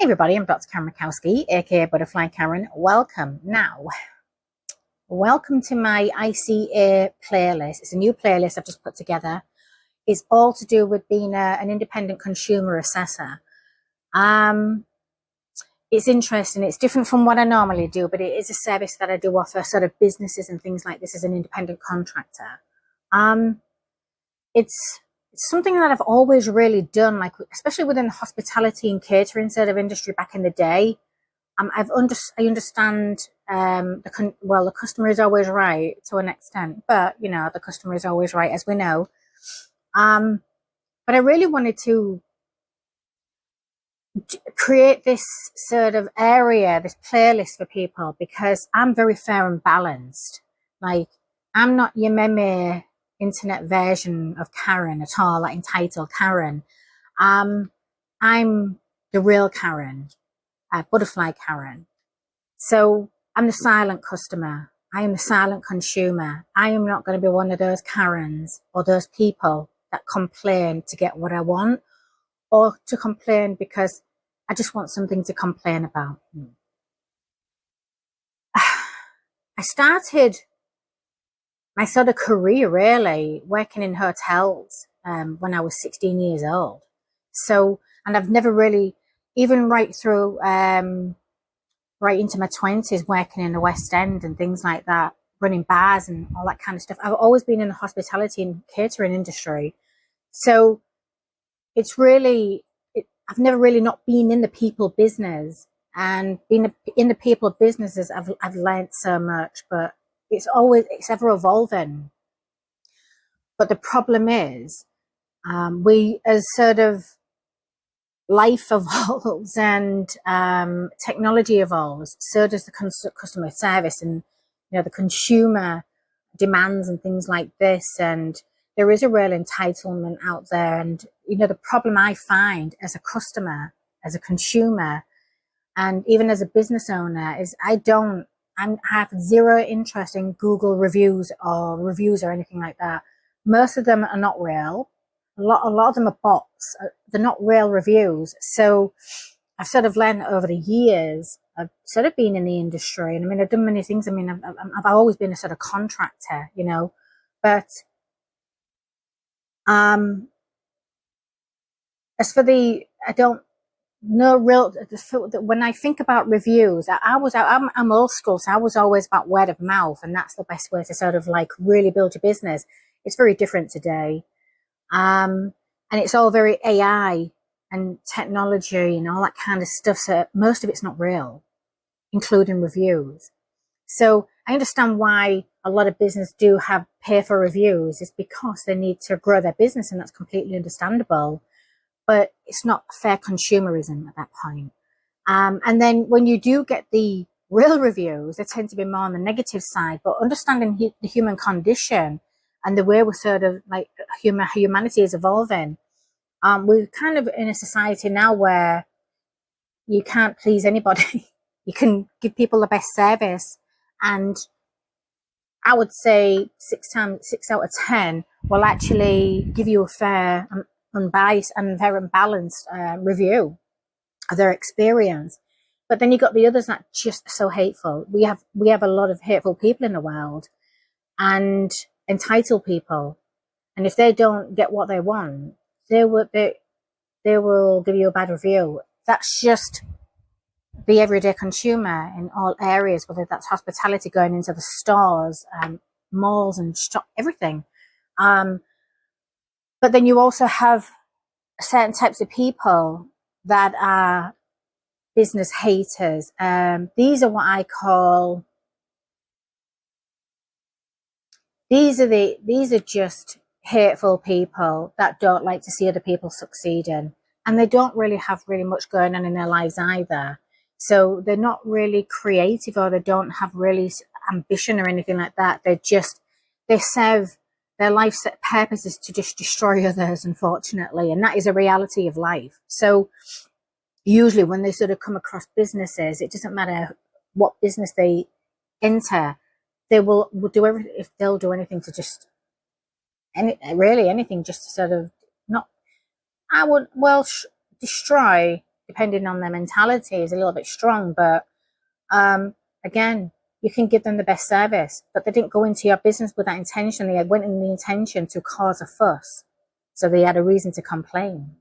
Hey everybody, I'm Dr. Karen Mikowski, aka Butterfly Karen. Welcome to my ICA playlist. It's a new playlist I've just put together. It's all to do with being an independent consumer assessor. It's interesting. It's different from what I normally do, but it is a service that I do offer sort of businesses and things like this as an independent contractor. It's something that I've always really done, like especially within the hospitality and catering sort of industry back in the day. I understand. The customer is always right to an extent, but the customer is always right, as we know. But I really wanted to create this sort of area, this playlist for people, because I'm very fair and balanced. Like, I'm not your meme internet version of Karen at all, like entitled Karen. I'm the real Karen, Butterfly Karen. So I'm the silent customer. I am the silent consumer. I am not going to be one of those Karens or those people that complain to get what I want, or to complain because I just want something to complain about. I started my sort of career really working in hotels when I was 16 years old. So, and I've never really, even right through right into my 20s, working in the West End and things like that, running bars and all that kind of stuff. I've always been in the hospitality and catering industry. So it's really, I've never really not been in the people business, and being in the people businesses, I've learned so much, but it's ever evolving. But the problem is, we, as sort of life evolves and technology evolves, so does the customer service and the consumer demands and things like this. And there is a real entitlement out there. And the problem I find as a customer, as a consumer, and even as a business owner is I have zero interest in Google reviews or anything like that. Most of them are not real. A lot of them are bots. They're not real reviews. So I've sort of learned over the years. I've sort of been in the industry, and I mean, I've done many things. I mean, I've always been a sort of contractor, but as for I don't know real. When I think about reviews, I'm old school, so I was always about word of mouth, and that's the best way to sort of like really build your business. It's very different today. And it's all very AI and technology and all that kind of stuff. So most of it's not real, including reviews. So I understand why a lot of business do have pay for reviews. It's because they need to grow their business, and that's completely understandable. But it's not fair consumerism at that point. And then when you do get the real reviews, they tend to be more on the negative side. But understanding the human condition and the way we're sort of like humanity is evolving, we're kind of in a society now where you can't please anybody. You can give people the best service, and I would say 6 out of 10 will actually give you a fair, unbiased and fair and balanced review of their experience. But then you got the others that just so hateful. We have a lot of hateful people in the world, and entitled people, and if they don't get what they want, they will give you a bad review. That's just the everyday consumer in all areas, whether that's hospitality, going into the stores, malls and shop, everything. But then you also have certain types of people that are business haters. These are what I call, these are just hateful people that don't like to see other people succeeding, and they don't really have really much going on in their lives either. So they're not really creative, or they don't have really ambition or anything like that. They serve, their life's purpose is to just destroy others, unfortunately. And that is a reality of life. So usually when they sort of come across businesses, it doesn't matter what business they enter, they will do everything, if they'll do anything to just, anything just to sort of not, destroy depending on their mentality, is a little bit strong. But again, you can give them the best service, but they didn't go into your business with that intention. They went in the intention to cause a fuss. So they had a reason to complain.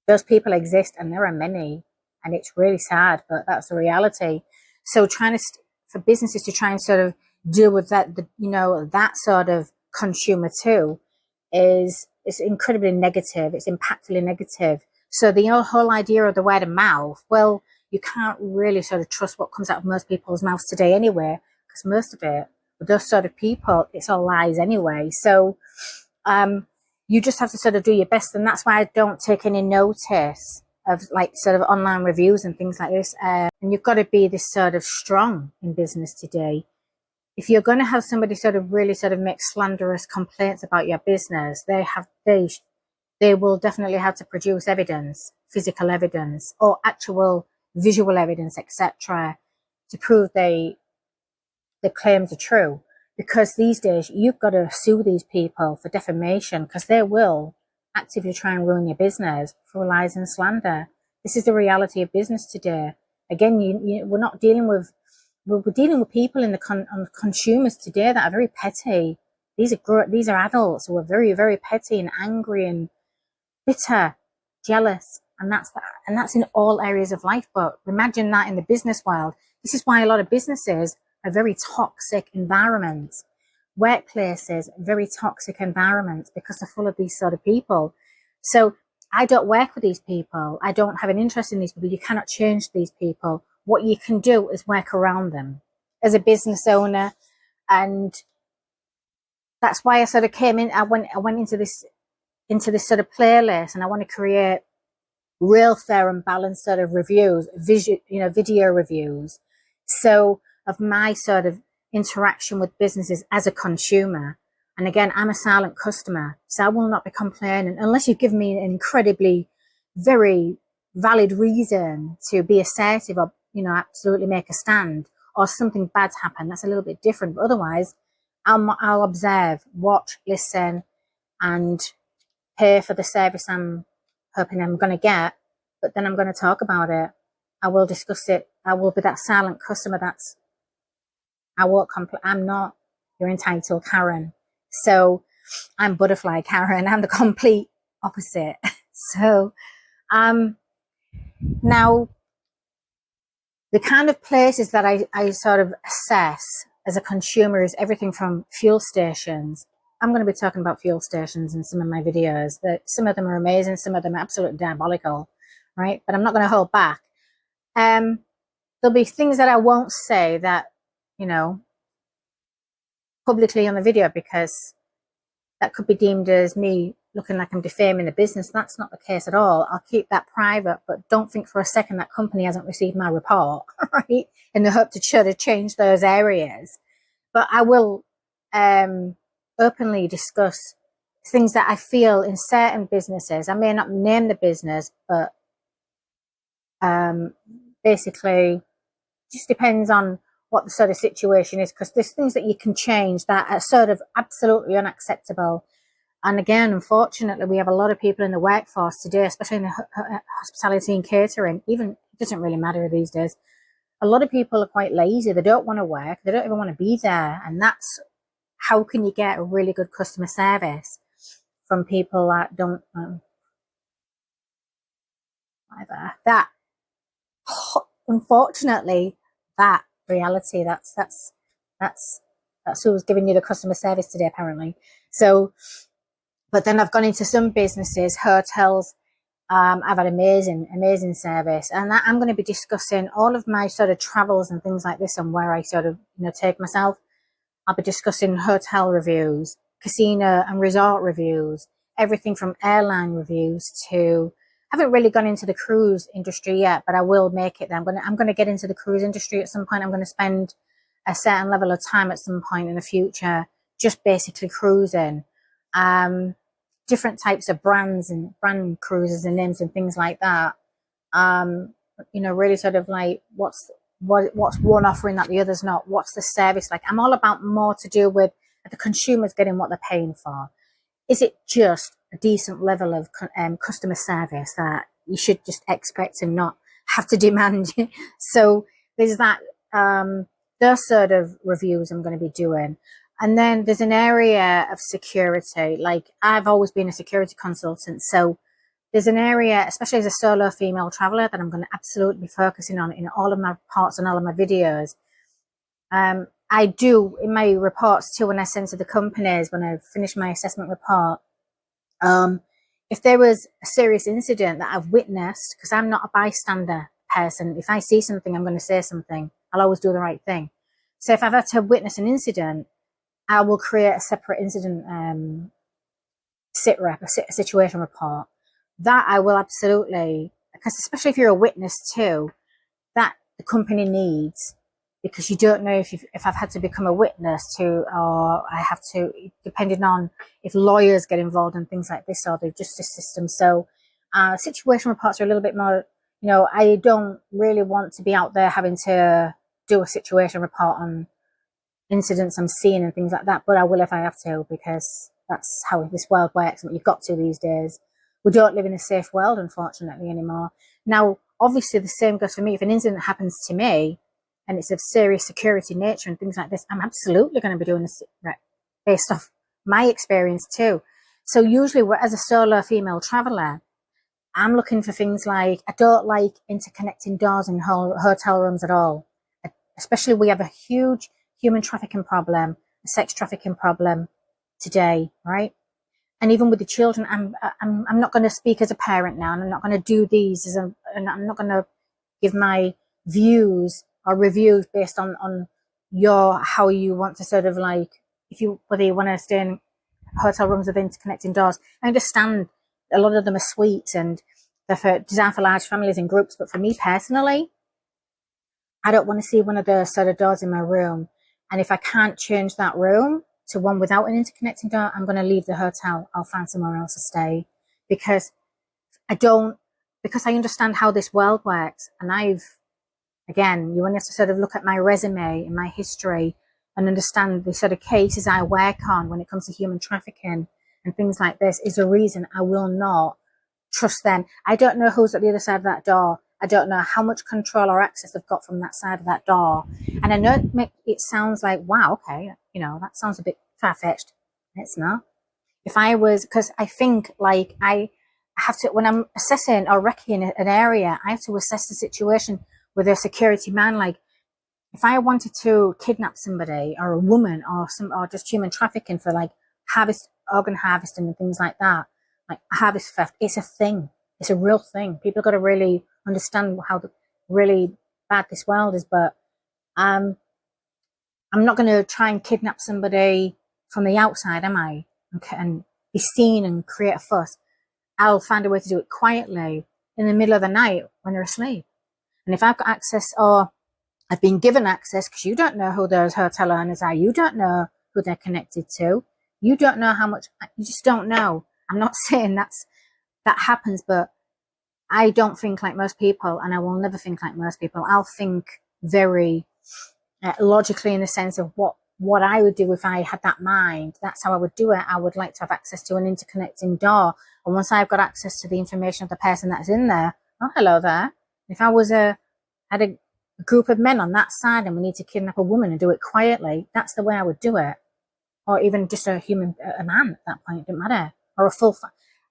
Those people exist, and there are many, and it's really sad, but that's the reality. So trying to, for businesses to try and sort of deal with that, that sort of consumer too, is incredibly negative. It's impactfully negative. So the whole idea of the word of mouth, well, you can't really sort of trust what comes out of most people's mouths today anyway, because most of it, with those sort of people, it's all lies anyway. So you just have to sort of do your best. And that's why I don't take any notice of like sort of online reviews and things like this. And you've got to be this sort of strong in business today. If you're going to have somebody sort of really sort of make slanderous complaints about your business, they will definitely have to produce evidence, physical evidence, or actual visual evidence, etc., to prove the claims are true. Because these days you've got to sue these people for defamation, because they will actively try and ruin your business for lies and slander. This is the reality of business today. Again, we're not dealing with, we're dealing with people in the consumers today that are very petty. These are adults who are very, very petty and angry and bitter, jealous, and that's in all areas of life. But imagine that in the business world. This is why a lot of businesses are very toxic environments. Workplaces, very toxic environments, because they're full of these sort of people. So I don't work with these people. I don't have an interest in these people. You cannot change these people. What you can do is work around them as a business owner. And that's why I sort of came in. I went into this sort of playlist, and I want to create real fair and balanced sort of reviews, video reviews. So of my sort of interaction with businesses as a consumer. And again, I'm a silent customer, so I will not be complaining unless you give me an incredibly, very valid reason to be assertive or, absolutely make a stand, or something bad's happened. That's a little bit different. But otherwise, I'll observe, watch, listen, and pay for the service I'm hoping I'm going to get. But then I'm going to talk about it. I will discuss it. I will be that silent customer. I won't complain. I'm not your entitled Karen. So I'm butterfly Karen. I'm the complete opposite. So now the kind of places that I sort of assess as a consumer is everything from fuel stations. I'm going to be talking about fuel stations in some of my videos. That some of them are amazing, some of them are absolutely diabolical, right? But I'm not going to hold back. There'll be things that I won't say that, publicly on the video, because that could be deemed as me looking like I'm defaming the business. That's not the case at all. I'll keep that private, but don't think for a second that company hasn't received my report, right? In the hope to try to change those areas. But I will openly discuss things that I feel in certain businesses. I may not name the business, but basically just depends on what the sort of situation is, because there's things that you can change that are sort of absolutely unacceptable. And again, unfortunately, we have a lot of people in the workforce today, especially in the hospitality and catering. Even, it doesn't really matter these days. A lot of people are quite lazy. They don't want to work. They don't even want to be there. And that's, how can you get a really good customer service from people that don't, whatever. That, unfortunately, that reality, that's who was giving you the customer service today, apparently. So, but then I've gone into some businesses, hotels. I've had amazing service, and I'm going to be discussing all of my sort of travels and things like this, and where I sort of take myself. I'll be discussing hotel reviews, casino and resort reviews, everything from airline reviews to, I haven't really gone into the cruise industry yet, but I will make it then. I'm going to get into the cruise industry at some point. I'm going to spend a certain level of time at some point in the future just basically cruising. Different types of brands and brand cruises and names and things like that. Really sort of like what's one offering that the other's not? What's the service like? I'm all about more to do with the consumers getting what they're paying for. Is it just a decent level of customer service that you should just expect and not have to demand. So there's that, those sort of reviews I'm going to be doing. And then there's an area of security. Like, I've always been a security consultant. So there's an area, especially as a solo female traveler, that I'm going to absolutely be focusing on in all of my parts and all of my videos. I do in my reports too, when I send to the companies, when I finish my assessment report, if there was a serious incident that I've witnessed, because I'm not a bystander person, if I see something, I'm going to say something. I'll always do the right thing. So if I've had to witness an incident, I will create a separate incident SITREP, a situation report. That I will absolutely, because especially if you're a witness too, that the company needs, because you don't know if I've had to become a witness to, or I have to, depending on if lawyers get involved in things like this or the justice system. So situation reports are a little bit more, you know, I don't really want to be out there having to do a situation report on incidents I'm seeing and things like that, but I will if I have to, because that's how this world works and what you've got to these days. We don't live in a safe world, unfortunately, anymore. Now, obviously, the same goes for me. If an incident happens to me, and it's of serious security nature and things like this, I'm absolutely going to be doing this based off my experience too. So usually, as a solo female traveler, I'm looking for things like, I don't like interconnecting doors in hotel rooms at all. Especially, we have a huge human trafficking problem, a sex trafficking problem today, right? And even with the children, I'm not going to speak as a parent now, and I'm not going to do these and I'm not going to give my views or reviews based on how you want to sort of like, whether you want to stay in hotel rooms with interconnecting doors. I understand a lot of them are suites and they're designed for large families and groups, but for me personally, I don't want to see one of those sort of doors in my room. And if I can't change that room to one without an interconnecting door, I'm going to leave the hotel. I'll find somewhere else to stay, because I understand how this world works. And again, you want to sort of look at my resume and my history and understand the sort of cases I work on when it comes to human trafficking and things like this is a reason I will not trust them. I don't know who's at the other side of that door. I don't know how much control or access they've got from that side of that door. And I know it sounds like, wow, okay, you know, that sounds a bit far-fetched. It's not. Because I think like I have to, when I'm assessing or wrecking an area, I have to assess the situation with a security man. Like, if I wanted to kidnap somebody or a woman or just human trafficking for like organ harvesting and things like that, like harvest theft, it's a thing. It's a real thing. People have got to really understand how really bad this world is. But I'm not going to try and kidnap somebody from the outside, am I? And be seen and create a fuss. I'll find a way to do it quietly in the middle of the night when they're asleep. And if I've got access, or I've been given access, because you don't know who those hotel owners are, you don't know who they're connected to, you don't know how much, you just don't know. I'm not saying that happens, but I don't think like most people, and I will never think like most people. I'll think very logically, in the sense of what I would do if I had that mind. That's how I would do it. I would like to have access to an interconnecting door. And once I've got access to the information of the person that's in there, oh, hello there. If I had a group of men on that side and we need to kidnap a woman and do it quietly, that's the way I would do it. Or even just a man at that point, it didn't matter. Or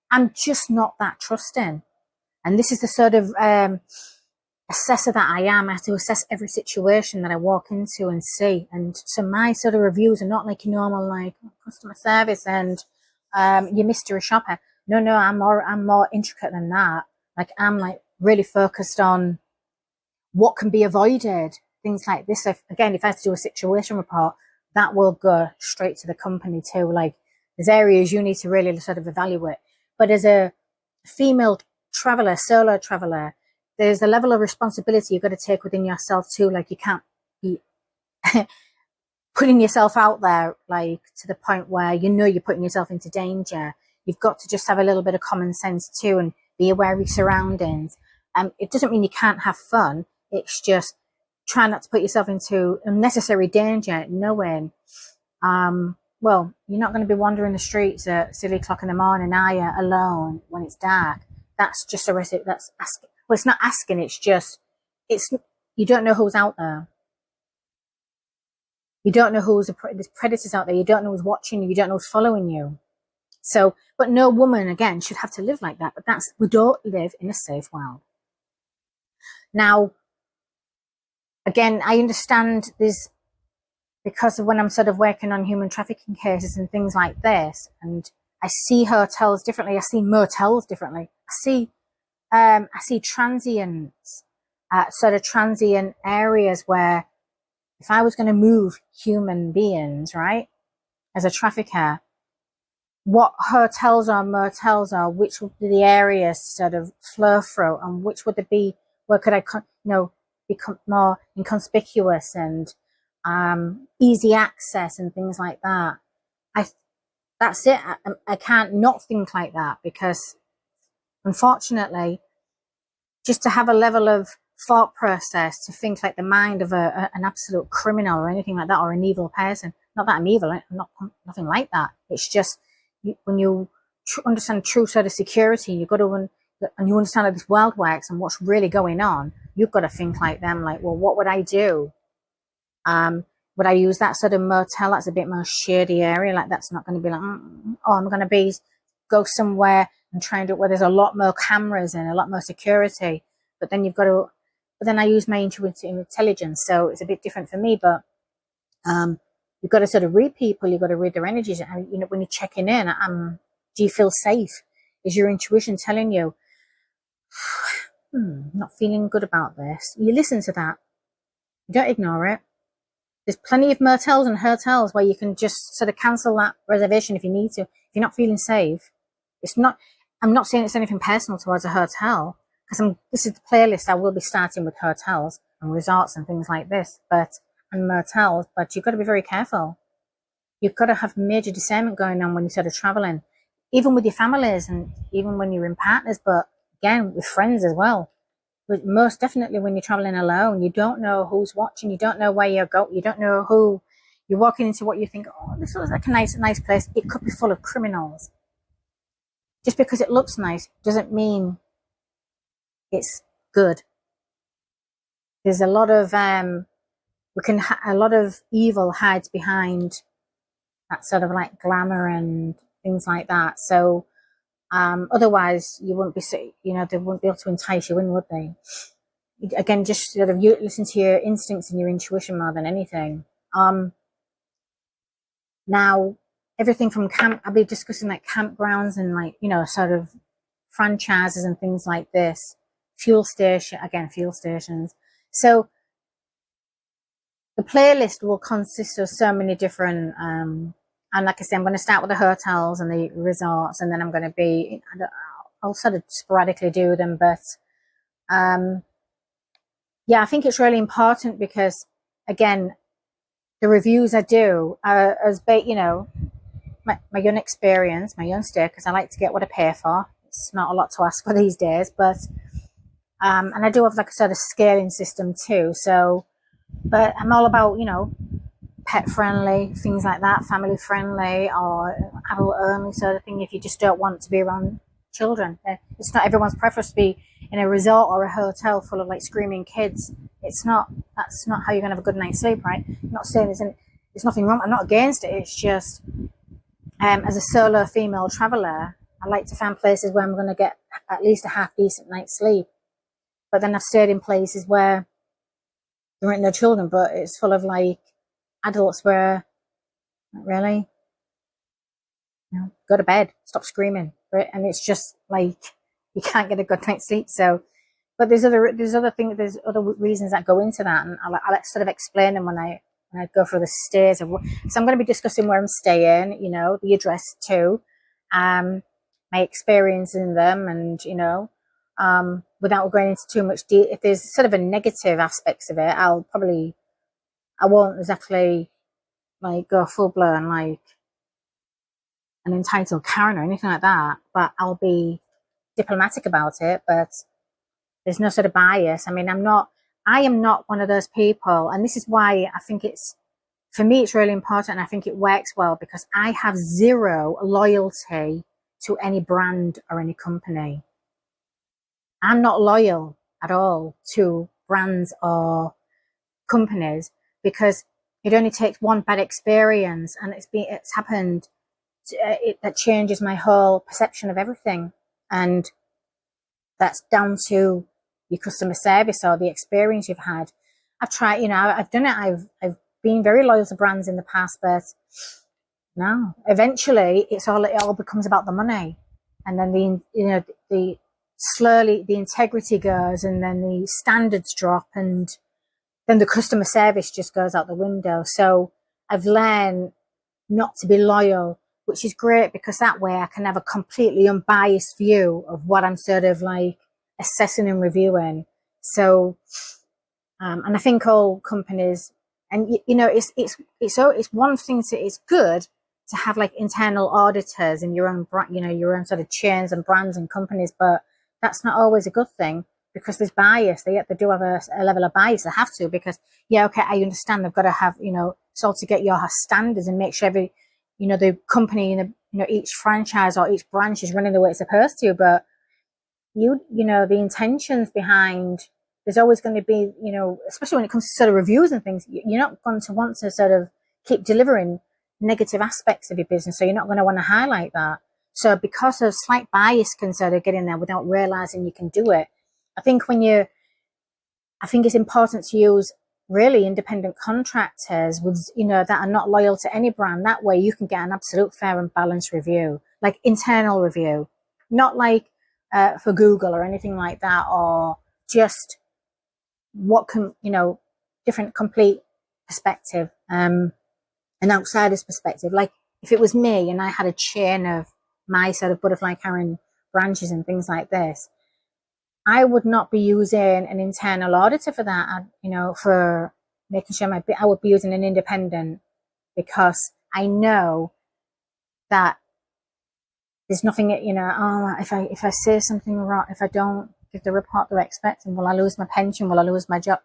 I'm just not that trusting. And this is the sort of assessor that I am. I have to assess every situation that I walk into and see. And so my sort of reviews are not like your normal, like customer service and your mystery shopper. No, I'm more intricate than that. Like, I'm like really focused on what can be avoided, things like this. If I have to do a situation report, that will go straight to the company too. Like, there's areas you need to really sort of evaluate. But as a female traveler, solo traveler, there's a level of responsibility you've got to take within yourself too. Like, you can't be putting yourself out there, like, to the point where you know you're putting yourself into danger. You've got to just have a little bit of common sense too and be aware of your surroundings. It doesn't mean you can't have fun. It's just try not to put yourself into unnecessary danger, knowing, well, you're not going to be wandering the streets at silly o'clock in the morning, are you, alone when it's dark? that's just a recipe. That's asking. Well, it's not asking. It's just, you don't know who's out there. You don't know there's predators out there. You don't know who's watching you. You don't know who's following you. So, but no woman, again, should have to live like that. But we don't live in a safe world. Now, again, I understand this because of when I'm sort of working on human trafficking cases and things like this, and I see hotels differently. I see motels differently. I see transients, sort of transient areas where if I was going to move human beings, right, as a trafficker, what hotels or motels are, which would be the areas to sort of flow through, and which would it be, where could I, become more inconspicuous and easy access and things like that. That's it. I can't not think like that, because unfortunately, just to have a level of thought process to think like the mind of an absolute criminal or anything like that, or an evil person. Not that I'm evil, I'm not, nothing like that. It's just when you understand true sort of security, you've got to, and you understand how this world works and what's really going on, you've got to think like them, like, well, what would I do? Would I use that sort of motel that's a bit more shady area? Like, that's not going to be like, oh, I'm going to go somewhere and try and do it where there's a lot more cameras and a lot more security. But then I use my intuitive intelligence, so it's a bit different for me. But you've got to sort of read people, you've got to read their energies. And, when you're checking in, do you feel safe? Is your intuition telling you, not feeling good about this? You listen to that. You don't ignore it. There's plenty of motels and hotels where you can just sort of cancel that reservation if you need to. If you're not feeling safe, I'm not saying it's anything personal towards a hotel, because this is the playlist I will be starting with hotels and resorts and things like this, and motels, but you've got to be very careful. You've got to have major discernment going on when you're sort of traveling, even with your families and even when you're in partners, but again, with friends as well. But most definitely when you're traveling alone, you don't know who's watching, you don't know where you go, you don't know who you're walking into, what you think, oh, this looks like a nice place. It could be full of criminals. Just because it looks nice doesn't mean it's good. There's a lot of a lot of evil hides behind that sort of like glamour and things like that. So otherwise you wouldn't be, they wouldn't be able to entice you in, would they? Again, just sort of you listen to your instincts and your intuition more than anything. Now, everything from I'll be discussing like campgrounds and like, sort of franchises and things like this. Fuel stations. So the playlist will consist of so many different, and like I said, I'm going to start with the hotels and the resorts, and then I'm going to I'll sort of sporadically do them. But yeah, I think it's really important because, again, the reviews I do are my own experience, my own stay, because I like to get what I pay for. It's not a lot to ask for these days, but and I do have like a sort of scaling system too. So, but I'm all about, pet friendly, things like that, family friendly or adult only sort of thing. If you just don't want to be around children, it's not everyone's preference to be in a resort or a hotel full of like screaming kids. That's not how you're going to have a good night's sleep, right? I'm not saying there's nothing wrong. I'm not against it. It's just, as a solo female traveler, I like to find places where I'm going to get at least a half decent night's sleep. But then I've stayed in places where there ain't no children, but it's full of like adults where, not really, go to bed, stop screaming, right? And it's just like you can't get a good night's sleep. So, but there's other reasons that go into that, and I'll sort of explain them when I go through the stays. So I'm going to be discussing where I'm staying, the address too, my experience in them, and without going into too much detail. If there's sort of a negative aspects of it, I won't exactly like go full blown like an entitled Karen or anything like that, but I'll be diplomatic about it. But there's no sort of bias. I mean, I am not one of those people, and this is why I think for me it's really important, and I think it works well, because I have zero loyalty to any brand or any company. I'm not loyal at all to brands or companies, because it only takes one bad experience and it's happened that changes my whole perception of everything. And that's down to your customer service or the experience you've had. I've tried, I've done it. I've been very loyal to brands in the past, but no, eventually it all becomes about the money. And then the slowly the integrity goes, and then the standards drop, and then the customer service just goes out the window. So I've learned not to be loyal, which is great, because that way I can have a completely unbiased view of what I'm sort of like assessing and reviewing. So, and I think all companies, and it's one thing it's good to have like internal auditors in your own, your own sort of chains and brands and companies, but that's not always a good thing, because there's bias. They do have a level of bias. They have to, because okay, I understand they've got to have, so to get your standards and make sure the company, each franchise or each branch is running the way it's supposed to. But the intentions behind, there's always going to be, especially when it comes to sort of reviews and things, you're not going to want to sort of keep delivering negative aspects of your business. So you're not going to want to highlight that. So because of slight bias can sort of get in there without realizing you can do it. I think it's important to use really independent contractors with, that are not loyal to any brand. That way you can get an absolute fair and balanced review, like internal review, not like for Google or anything like that, or just what can, different complete perspective, an outsider's perspective. Like if it was me and I had a chain of my sort of butterfly Karen branches and things like this, I would not be using an internal auditor for that, for making sure I would be using an independent, because I know that there's nothing, if I say something wrong, if I don't give the report they're expecting, will I lose my pension? Will I lose my job?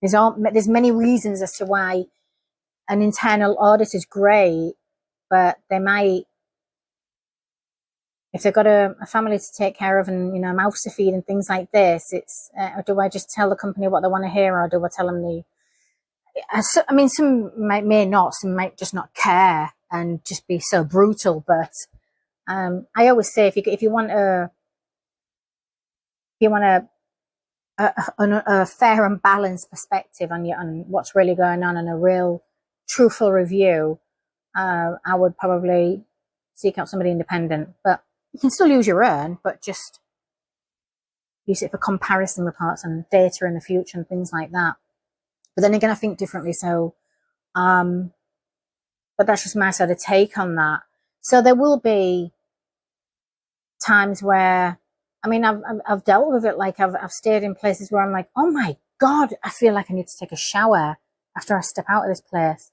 There's many reasons as to why an internal audit is great, but they might, if they've got a family to take care of and, a mouth to feed and things like this, it's, do I just tell the company what they want to hear, or do I tell them some may not, some might just not care and just be so brutal. But I always say, if you want a fair and balanced perspective on what's really going on, and a real truthful review, I would probably seek out somebody independent. But you can still use your own, but just use it for comparison reports and data in the future and things like that. But then again, I think differently. So, but that's just my sort of take on that. So there will be times where, I've dealt with it. Like I've stayed in places where I'm like, oh my God, I feel like I need to take a shower after I step out of this place.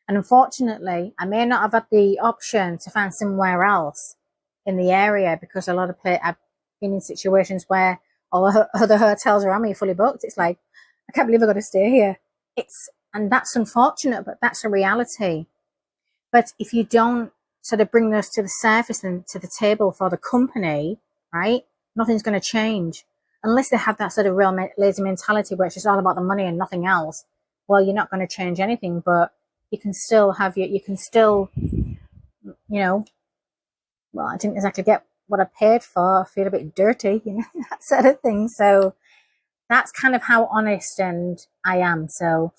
And unfortunately, I may not have had the option to find somewhere else in the area, because a lot of I've been in situations where all other hotels around me are fully booked. It's like, I can't believe I've got to stay here. And that's unfortunate, but that's a reality. But if you don't sort of bring those to the surface and to the table for the company, right, nothing's going to change. Unless they have that sort of real lazy mentality where it's just all about the money and nothing else. Well, you're not going to change anything, but you can still well, I didn't exactly get what I paid for. I feel a bit dirty, that sort of thing. So that's kind of how honest and I am. So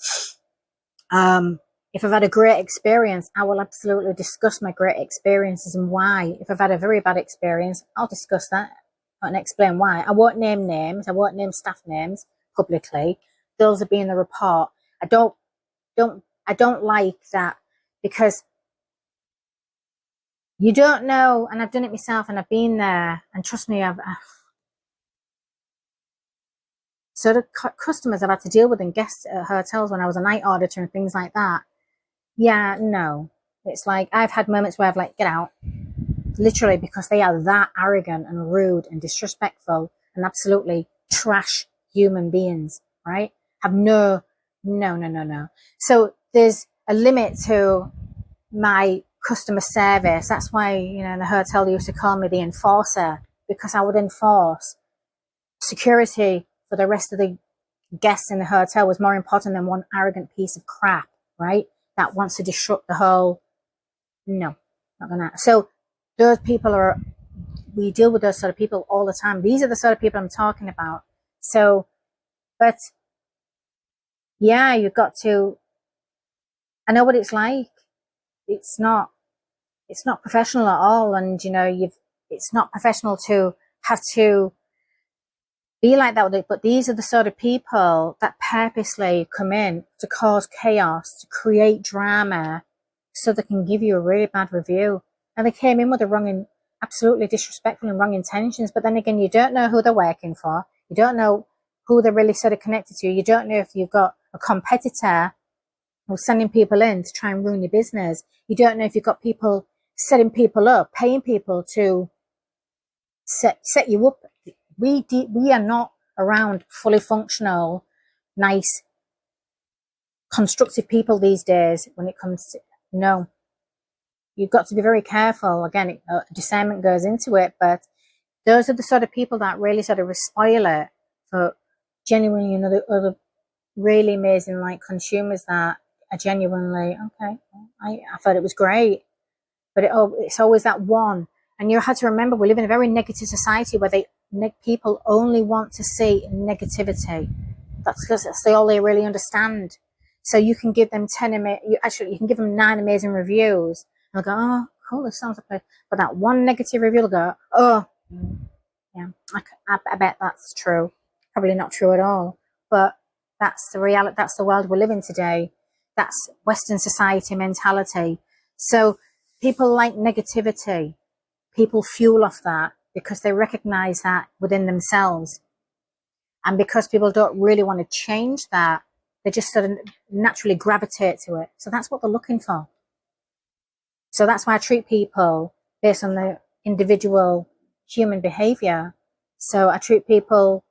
if I've had a great experience, I will absolutely discuss my great experiences and why. If I've had a very bad experience, I'll discuss that and explain why. I won't name names. I won't name staff names publicly. Those will be in the report. I don't like that, because you don't know, and I've done it myself, and I've been there, and trust me, so the customers I've had to deal with in guest hotels when I was a night auditor and things like that. Yeah, no, it's like I've had moments where I've like, get out, literally, because they are that arrogant and rude and disrespectful and absolutely trash human beings, right? Have no. So there's a limit to my customer service. That's why, in the hotel they used to call me the enforcer, because I would enforce security for the rest of the guests in the hotel was more important than one arrogant piece of crap, right? That wants to disrupt the whole. No, not gonna. So those people are. We deal with those sort of people all the time. These are the sort of people I'm talking about. So, but yeah, you've got to. I know what it's like. It's not. It's not professional at all, and It's not professional to have to be like that. But these are the sort of people that purposely come in to cause chaos, to create drama, so they can give you a really bad review. And they came in with the wrong, absolutely disrespectful and wrong intentions. But then again, you don't know who they're working for. You don't know who they're really sort of connected to. You don't know if you've got a competitor who's sending people in to try and ruin your business. You don't know if you've got people setting people up, paying people to set you up. We are not around fully functional, nice, constructive people these days when it comes to, no. You've got to be very careful. Again, discernment goes into it, but those are the sort of people that really sort of spoil it for genuinely, the other really amazing like consumers that are genuinely, okay, I thought it was great. But it's always that one. And you have to remember, we live in a very negative society where people only want to see negativity. That's because that's all they really understand. So you can give them you can give them 9 amazing reviews. And they'll go, oh, cool, this sounds like. But that one negative review, they'll go, oh, yeah, I bet that's true. Probably not true at all. But that's the reality. That's the world we live in today. That's Western society mentality. So people like negativity. People fuel off that because they recognize that within themselves. And because people don't really want to change that, they just sort of naturally gravitate to it. So that's what they're looking for. So that's why I treat people based on the individual human behavior. So I treat people,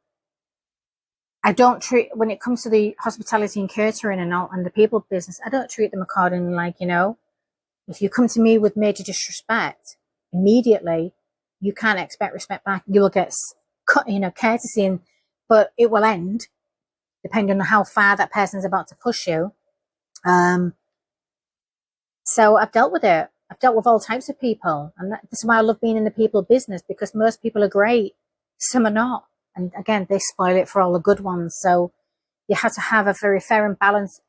when it comes to the hospitality and catering and the people business, I don't treat them accordingly. Like, if you come to me with major disrespect, immediately, you can't expect respect back. You will get, courtesy, but it will end depending on how far that person's about to push you. So I've dealt with it. I've dealt with all types of people. And this is why I love being in the people business, because most people are great. Some are not. And again, they spoil it for all the good ones. So you have to have a very fair and balanced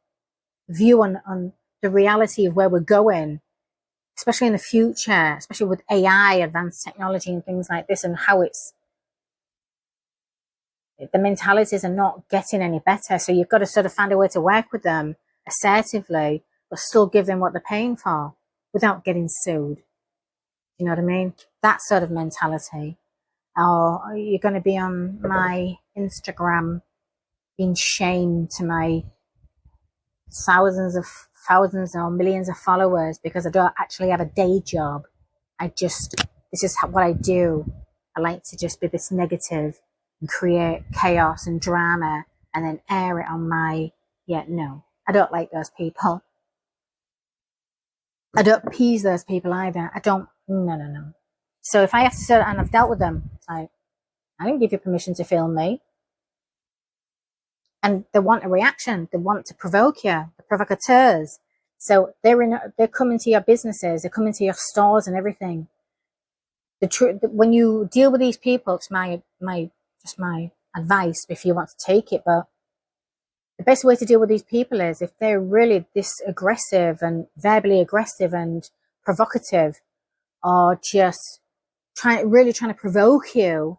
view on the reality of where we're going, especially in the future, especially with AI, advanced technology and things like this, and how the mentalities are not getting any better. So you've got to sort of find a way to work with them assertively, but still give them what they're paying for without getting sued. You know what I mean? That sort of mentality. Or you're going to be on my Instagram being shamed to my thousands or millions of followers because I don't actually have a day job. This is what I do. I like to just be this negative and create chaos and drama and then air it on no, I don't like those people. I don't appease those people either. No. So if I have to sit and I've dealt with them, it's like, I didn't give you permission to film me. And they want a reaction. They want to provoke you, the provocateurs. So they're coming to your businesses, they're coming to your stores and everything. When you deal with these people, it's my advice if you want to take it, but the best way to deal with these people is if they're really this aggressive and verbally aggressive and provocative, or just really trying to provoke you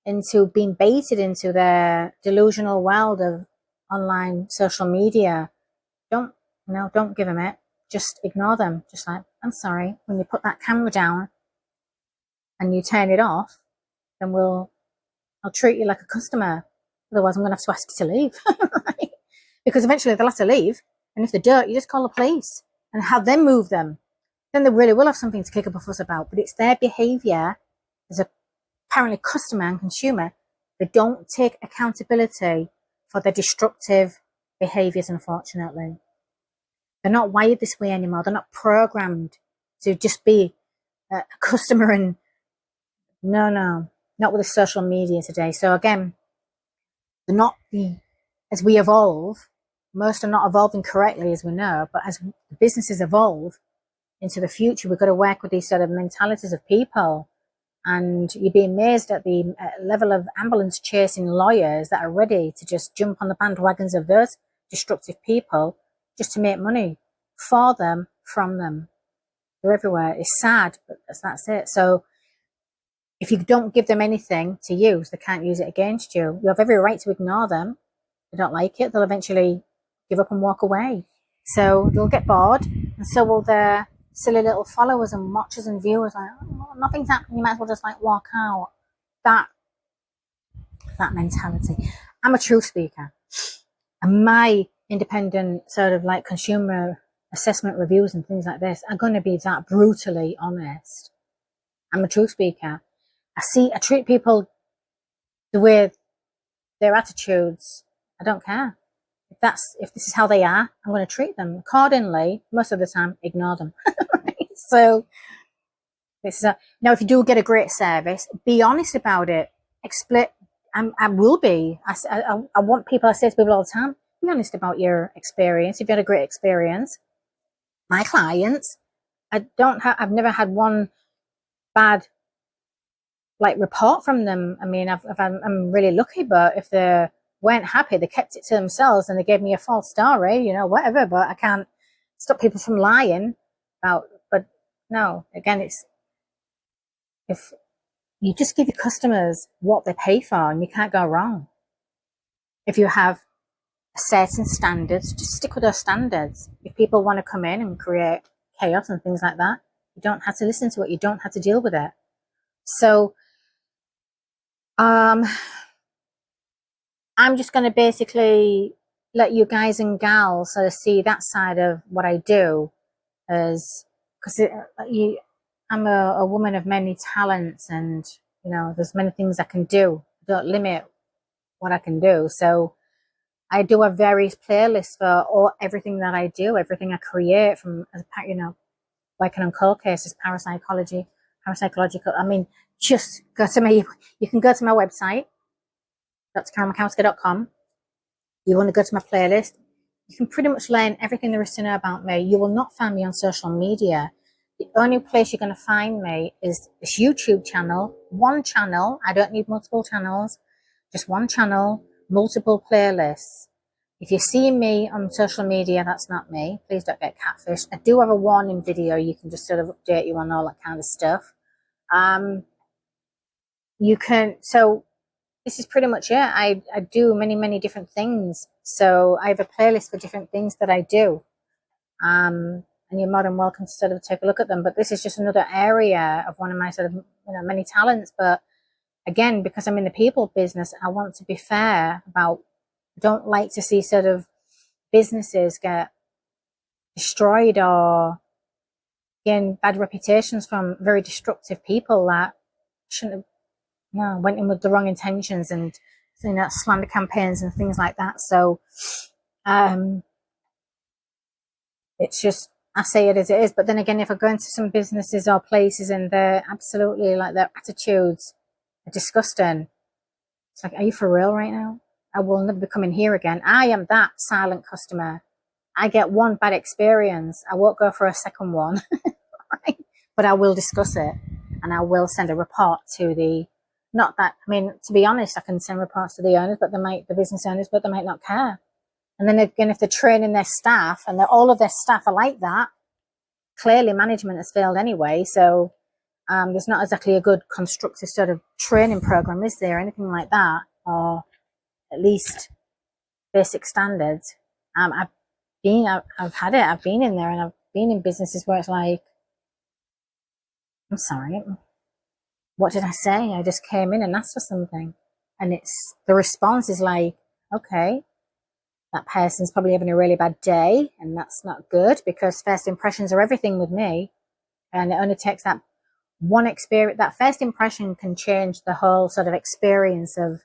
into being baited into their delusional world of online social media. Don't give them it. Just ignore them. Just like, I'm sorry, when you put that camera down and you turn it off, then I'll treat you like a customer. Otherwise, I'm going to have to ask you to leave. Because eventually they'll have to leave. And if they don't, you just call the police and have them move them. Then they really will have something to kick up a fuss about. But it's their behavior as apparently customer and consumer. They don't take accountability for their destructive behaviors, unfortunately. They're not wired this way anymore. They're not programmed to just be a customer and no. not with the social media today. So again, they're not as we evolve, most are not evolving correctly, as we know, but as businesses evolve into the future, we've got to work with these sort of mentalities of people. And you'd be amazed at the level of ambulance chasing lawyers that are ready to just jump on the bandwagons of those destructive people just to make money for them, from them. They're everywhere. It's sad, but that's it. So if you don't give them anything to use, they can't use it against you. You have every right to ignore them. They don't like it. They'll eventually give up and walk away. So they'll get bored, and so will their silly little followers and watchers and viewers. Like, oh, nothing's happening. You might as well just like walk out. That mentality. I'm a truth speaker, and my independent sort of like consumer assessment reviews and things like this are going to be that brutally honest. I'm a truth speaker. I treat people the way their attitudes. I don't care. If this is how they are, I'm going to treat them accordingly. Most of the time, ignore them. So this is now, if you do get a great service, be honest about it. Explain. I will be. I want people. I say to people all the time, be honest about your experience. If you had a great experience, my clients, I've never had one bad like report from them. I mean, I'm really lucky, but if they weren't happy, they kept it to themselves and they gave me a false story, whatever. But I can't stop people from lying about. But no, again, it's if you just give your customers what they pay for, and you can't go wrong. If you have certain standards, just stick with those standards. If people want to come in and create chaos and things like that, you don't have to listen to it. You don't have to deal with it. So, I'm just going to basically let you guys and gals sort of see that side of what I do, because I'm a woman of many talents, and there's many things I can do. Don't limit what I can do. So I do a various playlists for everything that I do, everything I create, from working on cold cases, parapsychological. I mean, just go to you can go to my website, drkarenmakowska.com. You want to go to my playlist, you can pretty much learn everything there is to know about me. You will not find me on social media. The only place you're going to find me is this YouTube channel. One channel. I don't need multiple channels. Just one channel, multiple playlists. If you see me on social media, that's not me. Please don't get catfished. I do have a warning video. You can just sort of update you on all that kind of stuff. So this is pretty much it. I do many, many different things. So I have a playlist for different things that I do. And you're more than welcome to sort of take a look at them. But this is just another area of one of my sort of, many talents. But again, because I'm in the people business, I want to be fair about, don't like to see sort of businesses get destroyed or gain bad reputations from very destructive people that shouldn't have, went in with the wrong intentions and, slander campaigns and things like that. So, it's just, I say it as it is. But then again, if I go into some businesses or places and they're absolutely like, their attitudes are disgusting, it's like, are you for real right now? I will never be coming here again. I am that silent customer. I get one bad experience, I won't go for a second one, right? But I will discuss it, and I will send a report to to be honest, I can send reports to the owners, but the business owners, but they might not care. And then again, if they're training their staff and all of their staff are like that, clearly management has failed anyway. So there's not exactly a good constructive sort of training program, is there? Anything like that, or at least basic standards. I've had it. I've been in there, and I've been in businesses where it's like, I'm sorry, what did I say? I just came in and asked for something, and the response is like, okay, that person's probably having a really bad day, and that's not good, because first impressions are everything with me, and it only takes that one experience. That first impression can change the whole sort of experience of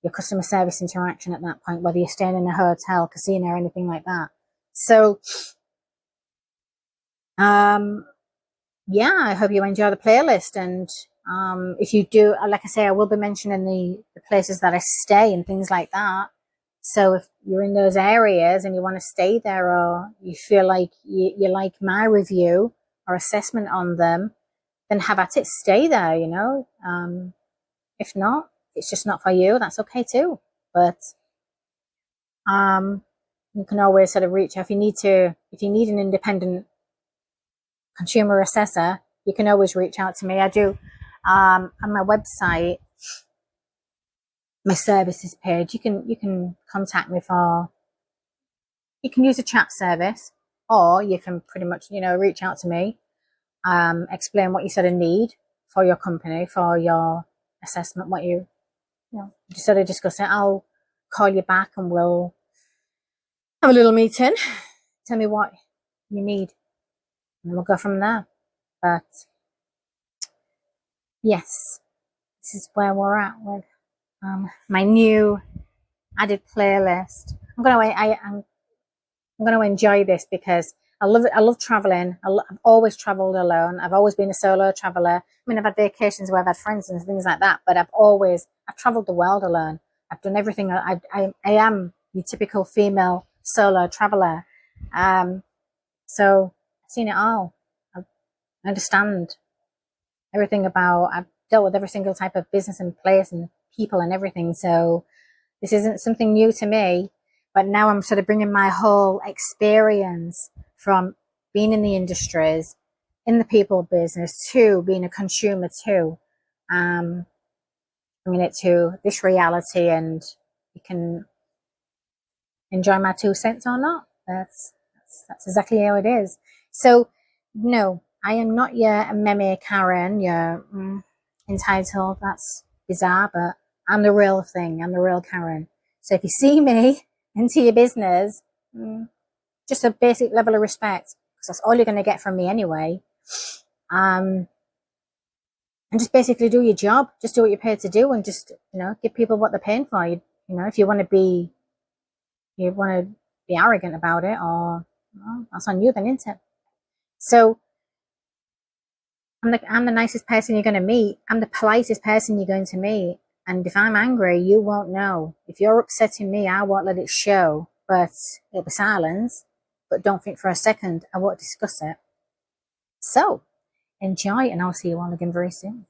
your customer service interaction at that point, whether you're staying in a hotel, casino, or anything like that. So, yeah, I hope you enjoy the playlist, and If you do, like I say, I will be mentioning the places that I stay and things like that. So if you're in those areas and you want to stay there, or you feel like you like my review or assessment on them, then have at it, stay there, you know. If not, it's just not for you, that's okay too. But you can always sort of reach out if you need an independent consumer assessor, you can always reach out to me. I do on my website, my services page, you can contact me for, you can use a chat service, or you can pretty much, you know, reach out to me, explain what you sort of need for your company, for your assessment, what you know, just sort of discuss it. I'll call you back and we'll have a little meeting, tell me what you need, and we'll go from there. But yes, this is where we're at with my new added playlist. I'm gonna enjoy this because I love it. I love traveling. I've always traveled alone. I've always been a solo traveler. I mean, I've had vacations where I've had friends and things like that, but I've traveled the world alone. I've done everything. I am the typical female solo traveler. So I've seen it all. I understand everything about, I've dealt with every single type of business and place and people and everything. So this isn't something new to me, but now I'm sort of bringing my whole experience from being in the industries, in the people business, to being a consumer too. Bringing it to this reality, and you can enjoy my 2 cents or not. That's exactly how it is. So no, I am not your meme Karen, your entitled. That's bizarre, but I'm the real thing. I'm the real Karen. So if you see me into your business, just a basic level of respect, because that's all you're going to get from me anyway. And just basically do your job. Just do what you're paid to do, and just, you know, give people what they're paying for. You know, if you want to be arrogant about it, or well, that's on you then, isn't it? So I'm the nicest person you're going to meet. I'm the politest person you're going to meet. And if I'm angry, you won't know. If you're upsetting me, I won't let it show, but it'll be silence. But don't think for a second I won't discuss it. So enjoy, and I'll see you all again very soon.